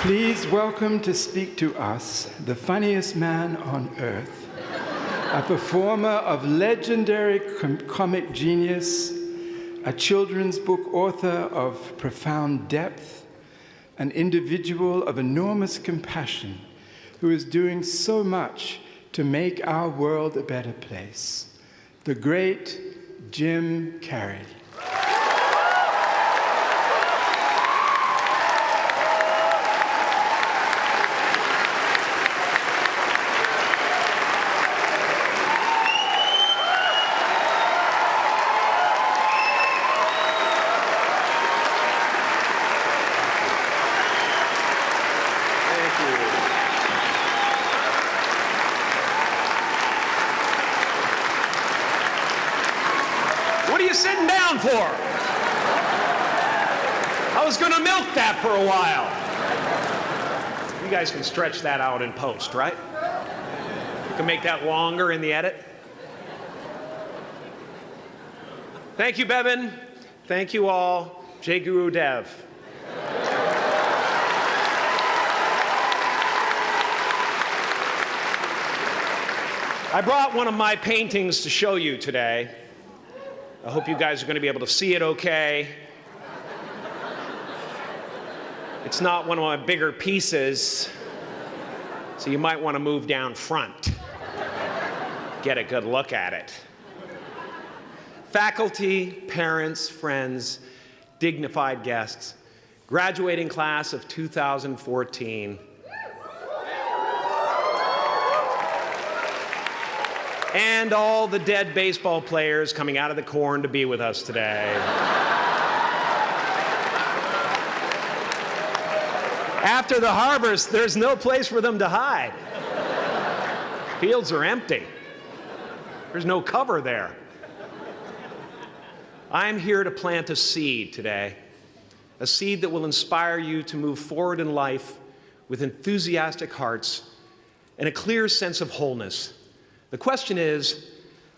Please welcome to speak to us the funniest man on earth, a performer of legendary comic genius, a children's book author of profound depth, an individual of enormous compassion who is doing so much to make our world a better place, the great Jim Carrey. What are you sitting down for? I was going to milk that for a while. You guys can stretch that out in post, right? You can make that longer in the edit. Thank you, Bevin. Thank you all. Jai Guru Dev. I brought one of my paintings to show you today. I hope you guys are going to be able to see it okay. It's not one of my bigger pieces, so you might want to move down front. Get a good look at it. Faculty, parents, friends, dignified guests, graduating class of 2014. And all the dead baseball players coming out of the corn to be with us today. After the harvest, there's no place for them to hide. Fields are empty. There's no cover there. I'm here to plant a seed today, a seed that will inspire you to move forward in life with enthusiastic hearts and a clear sense of wholeness. The question is,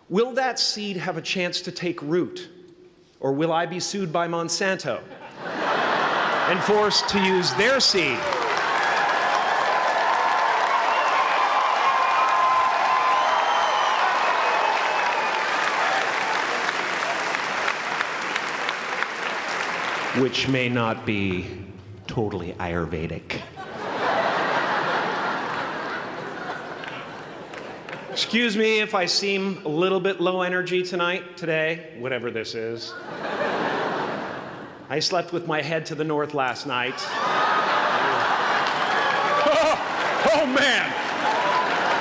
will that seed have a chance to take root, or will I be sued by Monsanto and forced to use their seed? Which may not be totally Ayurvedic. Excuse me if I seem a little bit low energy today, whatever this is. I slept with my head to the north last night. Oh man!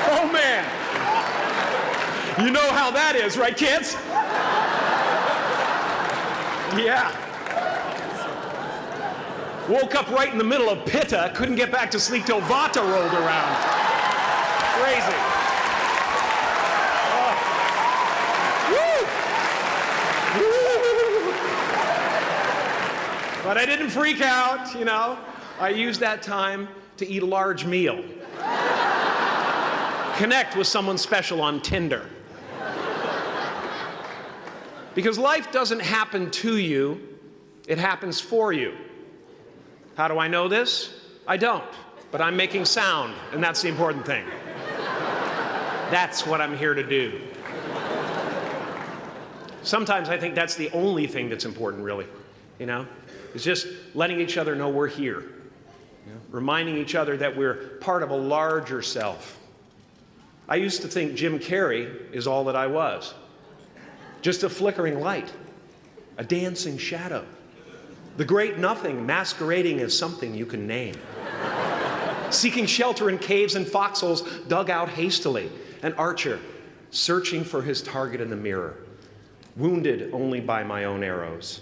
Oh man! You know how that is, right, kids? Yeah. Woke up right in the middle of Pitta, couldn't get back to sleep till Vata rolled around. Crazy. But I didn't freak out, you know. I used that time to eat a large meal. Connect with someone special on Tinder. Because life doesn't happen to you, it happens for you. How do I know this? I don't, but I'm making sound, and that's the important thing. That's what I'm here to do. Sometimes I think that's the only thing that's important, really, you know? It's just letting each other know we're here. You know? Reminding each other that we're part of a larger self. I used to think Jim Carrey is all that I was. Just a flickering light, a dancing shadow, the great nothing masquerading as something you can name. Seeking shelter in caves and foxholes dug out hastily, an archer searching for his target in the mirror, wounded only by my own arrows,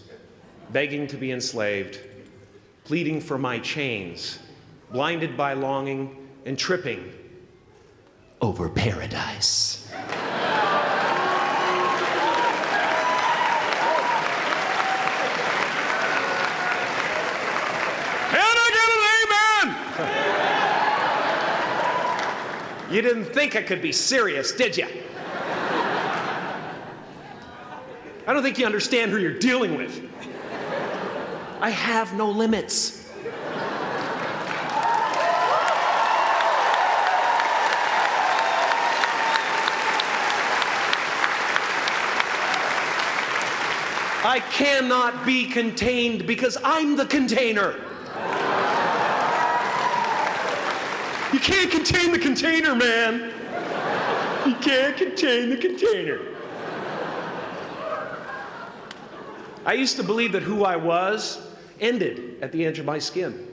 begging to be enslaved, pleading for my chains, blinded by longing and tripping over paradise. You didn't think I could be serious, did you? I don't think you understand who you're dealing with. I have no limits. I cannot be contained because I'm the container. You can't contain the container, man. You can't contain the container. I used to believe that who I was ended at the edge of my skin,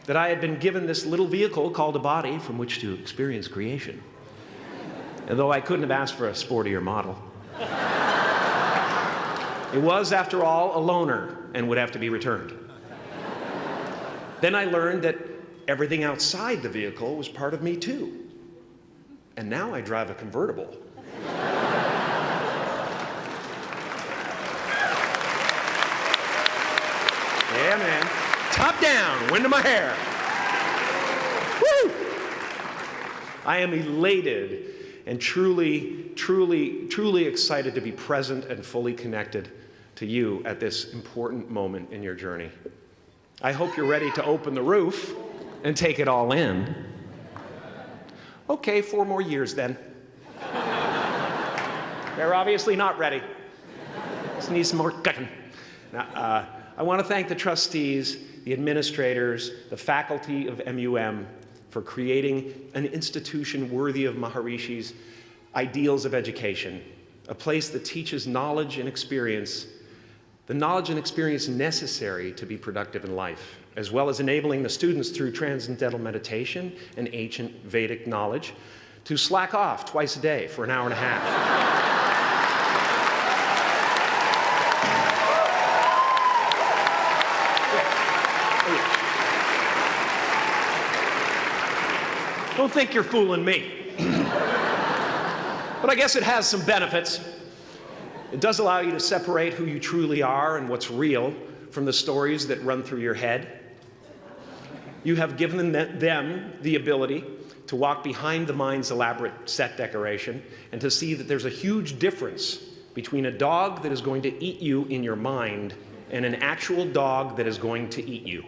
that I had been given this little vehicle called a body from which to experience creation. And though I couldn't have asked for a sportier model, it was, after all, a loaner and would have to be returned. Then I learned that everything outside the vehicle was part of me too. And now I drive a convertible. Yeah, man. Top down, wind in my hair. Woo! I am elated and truly, truly, truly excited to be present and fully connected to you at this important moment in your journey. I hope you're ready to open the roof and take it all in. Okay, 4 more years then. They're obviously not ready. Just need some more cooking. Now, I want to thank the trustees, the administrators, the faculty of MUM for creating an institution worthy of Maharishi's ideals of education, a place that teaches knowledge and experience, the knowledge and experience necessary to be productive in life, as well as enabling the students through transcendental meditation and ancient Vedic knowledge to slack off twice a day for an hour and a half. Don't think you're fooling me. But I guess it has some benefits. It does allow you to separate who you truly are and what's real from the stories that run through your head. You have given them the ability to walk behind the mind's elaborate set decoration and to see that there's a huge difference between a dog that is going to eat you in your mind and an actual dog that is going to eat you.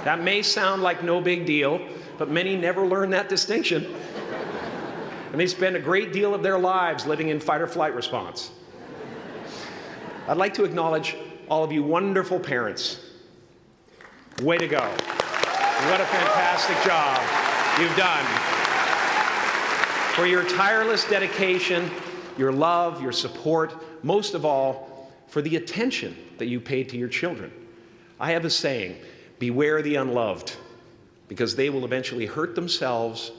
That may sound like no big deal, but many never learn that distinction. And they spend a great deal of their lives living in fight or flight response. I'd like to acknowledge all of you wonderful parents. Way to go. What a fantastic job you've done. For your tireless dedication, your love, your support, most of all, for the attention that you paid to your children. I have a saying, beware the unloved, because they will eventually hurt themselves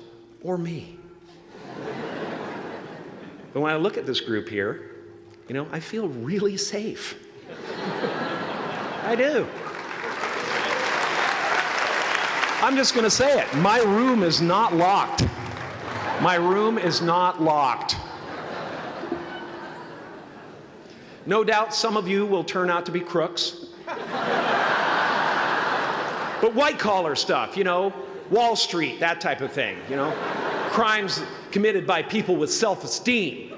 or me. But when I look at this group here, you know, I feel really safe. I do. I'm just going to say it. My room is not locked. My room is not locked. No doubt some of you will turn out to be crooks. But white-collar stuff, you know, Wall Street, that type of thing, you know, crimes committed by people with self-esteem.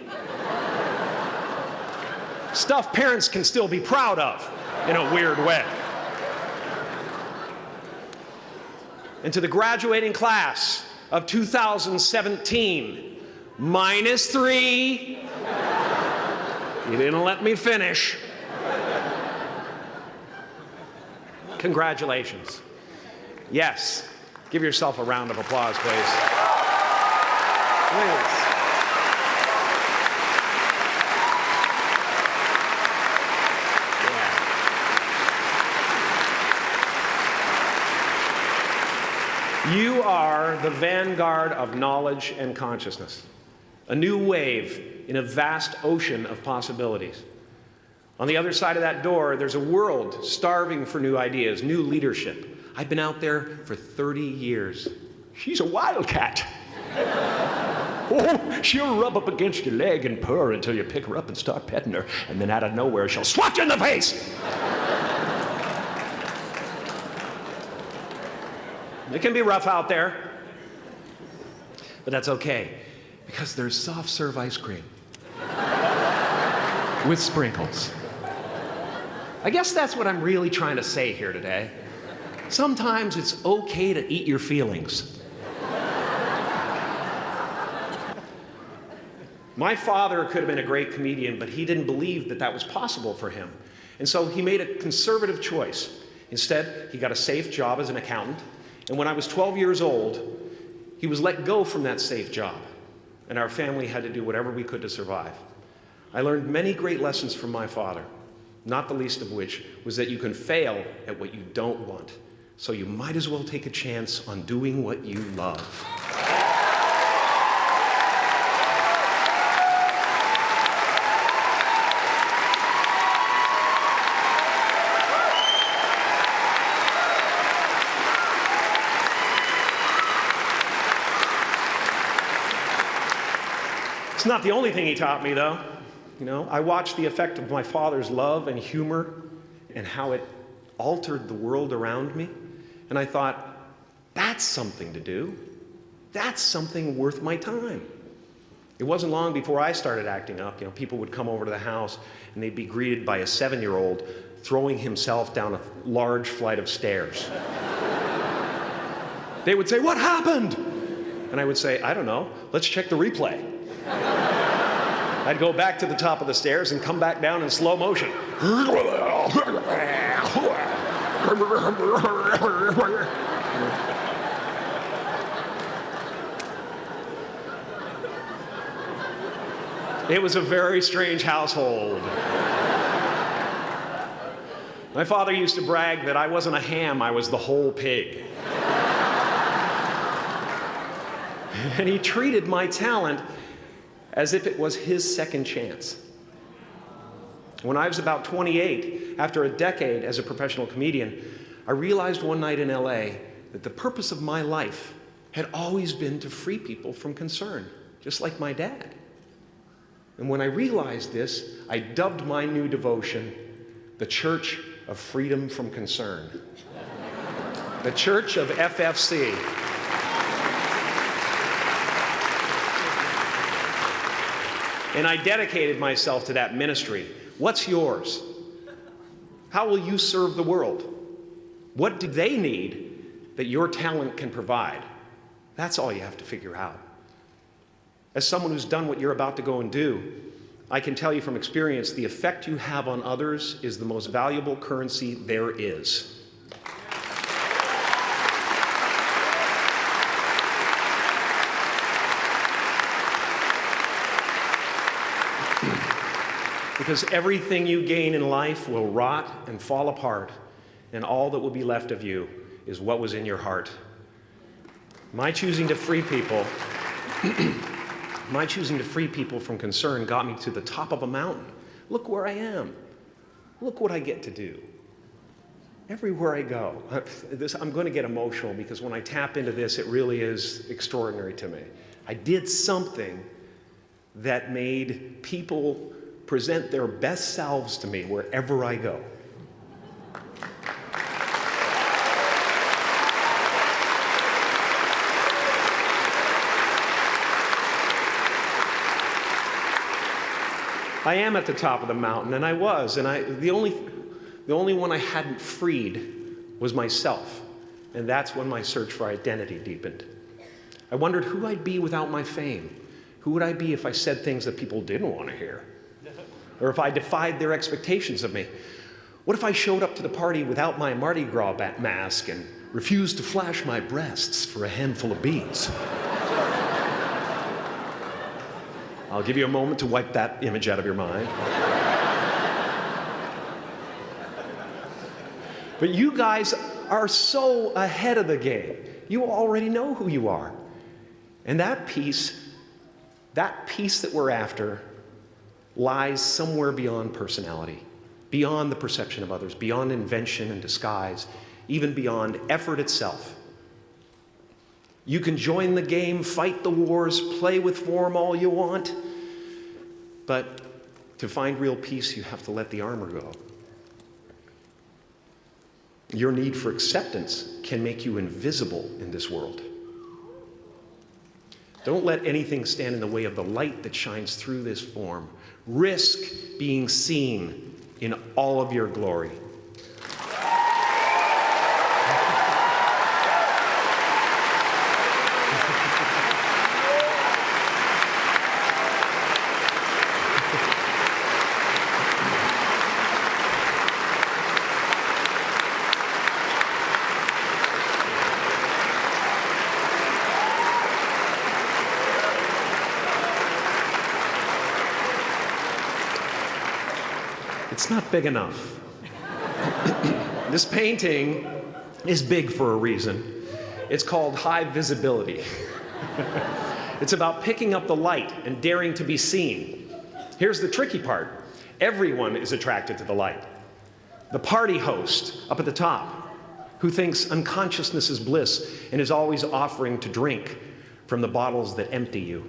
Stuff parents can still be proud of in a weird way. And to the graduating class of 2017, -3. You didn't let me finish. Congratulations. Yes, give yourself a round of applause, please. Please. You are the vanguard of knowledge and consciousness, a new wave in a vast ocean of possibilities. On the other side of that door, there's a world starving for new ideas, new leadership. I've been out there for 30 years. She's a wildcat. Oh, she'll rub up against your leg and purr until you pick her up and start petting her, and then out of nowhere, she'll swat you in the face. It can be rough out there, but that's okay, because there's soft serve ice cream with sprinkles. I guess that's what I'm really trying to say here today. Sometimes it's okay to eat your feelings. My father could have been a great comedian, but he didn't believe that that was possible for him. And so he made a conservative choice. Instead, he got a safe job as an accountant. And when I was 12 years old, he was let go from that safe job. And our family had to do whatever we could to survive. I learned many great lessons from my father, not the least of which was that you can fail at what you don't want. So you might as well take a chance on doing what you love. It's not the only thing he taught me, though. You know, I watched the effect of my father's love and humor and how it altered the world around me. And I thought, that's something to do. That's something worth my time. It wasn't long before I started acting up. You know, people would come over to the house and they'd be greeted by a 7-year-old throwing himself down a large flight of stairs. They would say, "What happened?" And I would say, "I don't know. Let's check the replay." I'd go back to the top of the stairs and come back down in slow motion. It was a very strange household. My father used to brag that I wasn't a ham, I was the whole pig. And he treated my talent as if it was his second chance. When I was about 28, after a decade as a professional comedian, I realized one night in LA that the purpose of my life had always been to free people from concern, just like my dad. And when I realized this, I dubbed my new devotion the Church of Freedom from Concern. The Church of FFC. And I dedicated myself to that ministry. What's yours? How will you serve the world? What do they need that your talent can provide? That's all you have to figure out. As someone who's done what you're about to go and do, I can tell you from experience, the effect you have on others is the most valuable currency there is. Because everything you gain in life will rot and fall apart, and all that will be left of you is what was in your heart. My choosing to free people from concern got me to the top of a mountain. Look where I am. Look what I get to do. Everywhere I go. I'm going to get emotional because when I tap into this, it really is extraordinary to me. I did something that made people present their best selves to me wherever I go. I am at the top of the mountain, and I was, and the only one I hadn't freed was myself, and that's when my search for identity deepened. I wondered who I'd be without my fame. Who would I be if I said things that people didn't want to hear? Or if I defied their expectations of me? What if I showed up to the party without my Mardi Gras mask and refused to flash my breasts for a handful of beads? I'll give you a moment to wipe that image out of your mind. But you guys are so ahead of the game. You already know who you are. And that peace that we're after lies somewhere beyond personality, beyond the perception of others, beyond invention and disguise, even beyond effort itself. You can join the game, fight the wars, play with form all you want, but to find real peace, you have to let the armor go. Your need for acceptance can make you invisible in this world. Don't let anything stand in the way of the light that shines through this form. Risk being seen in all of your glory. It's not big enough. This painting is big for a reason. It's called high visibility. It's about picking up the light and daring to be seen. Here's the tricky part. Everyone is attracted to the light. The party host up at the top, who thinks unconsciousness is bliss and is always offering to drink from the bottles that empty you.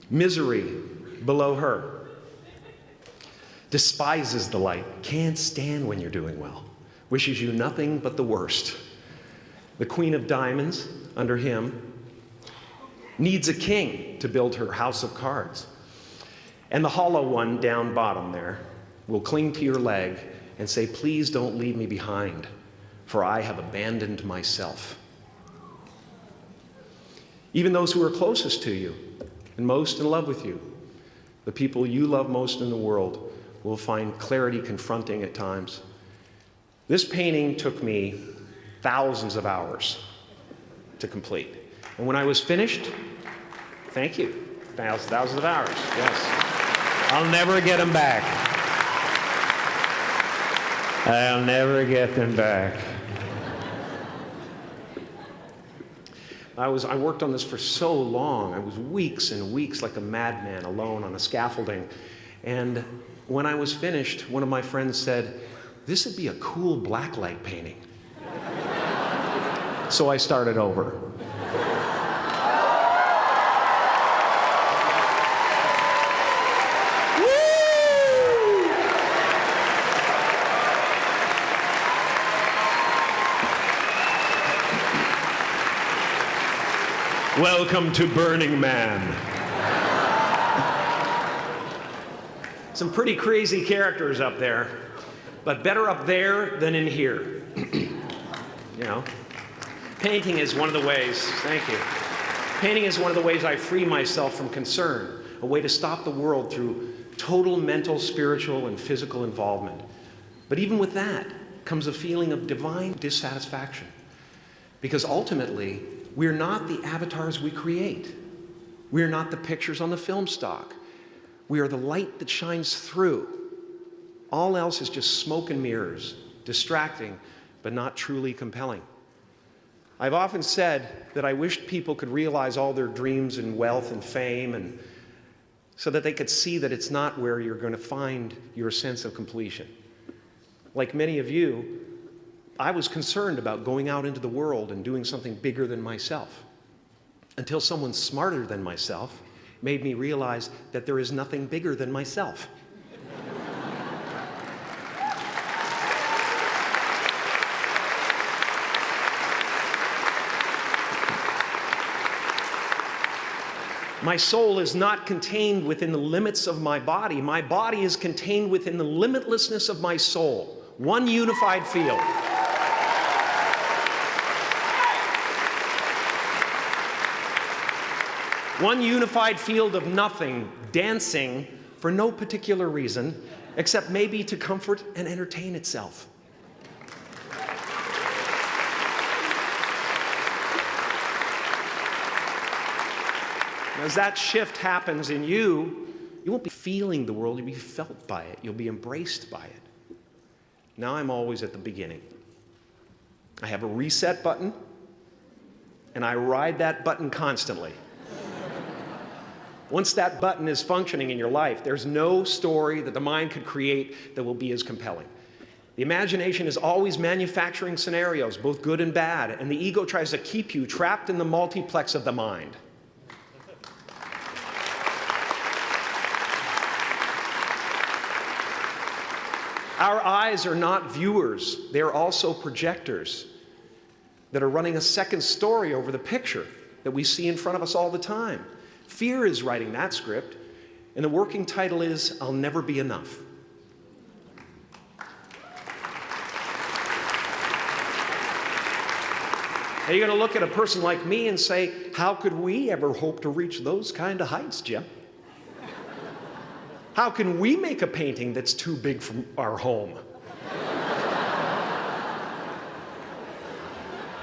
Misery below her. Despises the light, can't stand when you're doing well, wishes you nothing but the worst. The Queen of Diamonds, under him, needs a king to build her house of cards. And the hollow one down bottom there will cling to your leg and say, please don't leave me behind, for I have abandoned myself. Even those who are closest to you and most in love with you, the people you love most in the world, will find clarity confronting at times. This painting took me thousands of hours to complete. And when I was finished, thank you, thousands of hours, yes. I'll never get them back. I'll never get them back. I worked on this for so long. I was weeks and weeks like a madman alone on a scaffolding. And when I was finished, one of my friends said, this would be a cool blacklight painting. So I started over. Welcome to Burning Man. Some pretty crazy characters up there, but better up there than in here. You know, painting is one of the ways, thank you. Painting is one of the ways I free myself from concern, a way to stop the world through total mental, spiritual, and physical involvement. But even with that comes a feeling of divine dissatisfaction, because ultimately, we're not the avatars we create. We're not the pictures on the film stock. We are the light that shines through. All else is just smoke and mirrors, distracting, but not truly compelling. I've often said that I wished people could realize all their dreams and wealth and fame, and so that they could see that it's not where you're going to find your sense of completion. Like many of you, I was concerned about going out into the world and doing something bigger than myself, until someone smarter than myself made me realize that there is nothing bigger than myself. My soul is not contained within the limits of my body. My body is contained within the limitlessness of my soul, one unified field. One unified field of nothing, dancing for no particular reason, except maybe to comfort and entertain itself. As that shift happens in you, you won't be feeling the world, you'll be felt by it. You'll be embraced by it. Now I'm always at the beginning. I have a reset button, and I ride that button constantly. Once that button is functioning in your life, there's no story that the mind could create that will be as compelling. The imagination is always manufacturing scenarios, both good and bad, and the ego tries to keep you trapped in the multiplex of the mind. Our eyes are not viewers, they're also projectors that are running a second story over the picture that we see in front of us all the time. Fear is writing that script, and the working title is, I'll Never Be Enough. Now you're going to look at a person like me and say, how could we ever hope to reach those kind of heights, Jim? How can we make a painting that's too big for our home?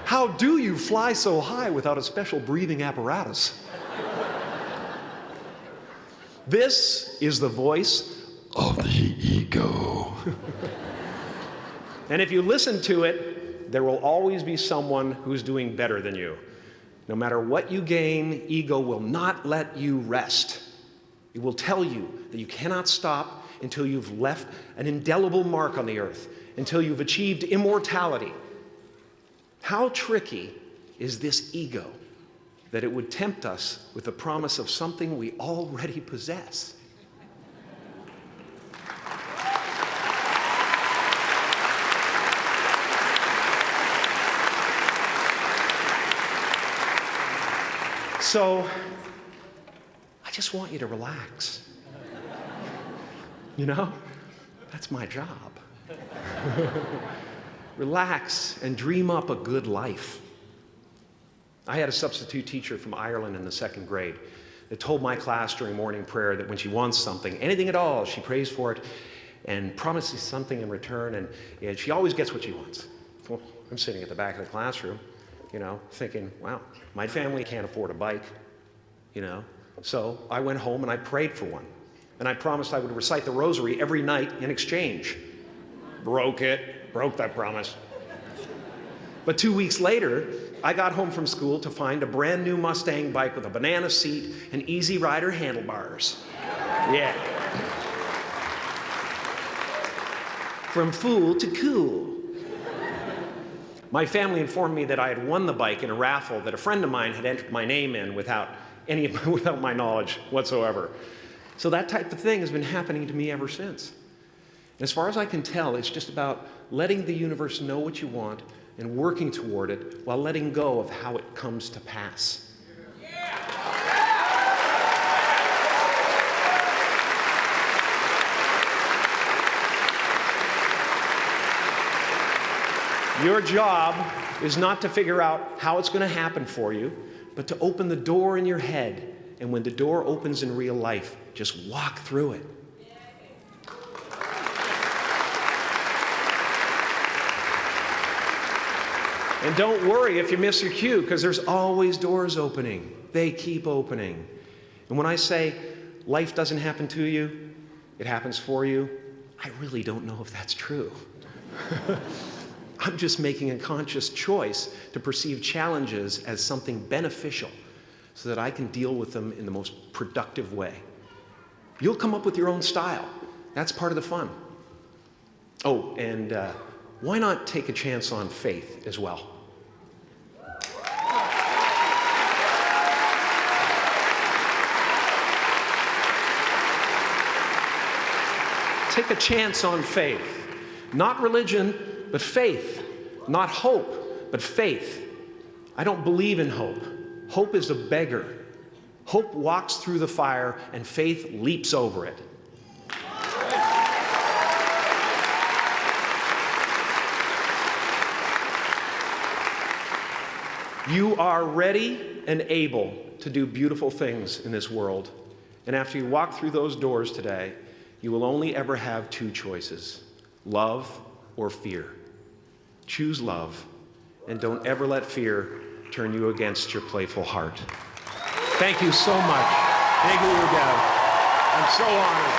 How do you fly so high without a special breathing apparatus? This is the voice of the ego. And if you listen to it, there will always be someone who's doing better than you. No matter what you gain, ego will not let you rest. It will tell you that you cannot stop until you've left an indelible mark on the earth, until you've achieved immortality. How tricky is this ego that it would tempt us with the promise of something we already possess? So, I just want you to relax. You know, that's my job. Relax and dream up a good life. I had a substitute teacher from Ireland in the 2nd grade that told my class during morning prayer that when she wants something, anything at all, she prays for it and promises something in return, and she always gets what she wants. Well, I'm sitting at the back of the classroom, you know, thinking, wow, my family can't afford a bike, you know. So I went home and I prayed for one. And I promised I would recite the rosary every night in exchange. Broke that promise. But 2 weeks later, I got home from school to find a brand new Mustang bike with a banana seat and Easy Rider handlebars. Yeah. From fool to cool. My family informed me that I had won the bike in a raffle that a friend of mine had entered my name in without my knowledge whatsoever. So that type of thing has been happening to me ever since. As far as I can tell, it's just about letting the universe know what you want and working toward it while letting go of how it comes to pass. Your job is not to figure out how it's going to happen for you, but to open the door in your head. And when the door opens in real life, just walk through it. And don't worry if you miss your cue, because there's always doors opening. They keep opening. And when I say life doesn't happen to you, it happens for you, I really don't know if that's true. I'm just making a conscious choice to perceive challenges as something beneficial so that I can deal with them in the most productive way. You'll come up with your own style. That's part of the fun. Oh, and why not take a chance on faith as well? Take a chance on faith. Not religion, but faith. Not hope, but faith. I don't believe in hope. Hope is a beggar. Hope walks through the fire, and faith leaps over it. You are ready and able to do beautiful things in this world. And after you walk through those doors today, you will only ever have two choices: love or fear. Choose love, and don't ever let fear turn you against your playful heart. Thank you so much. Thank you, Dad. I'm so honored.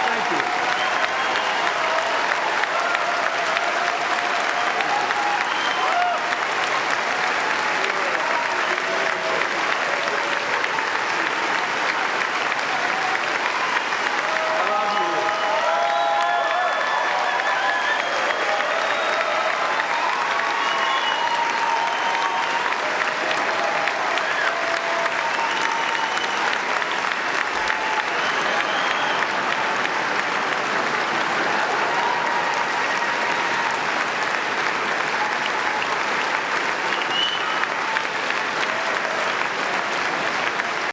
Thank you.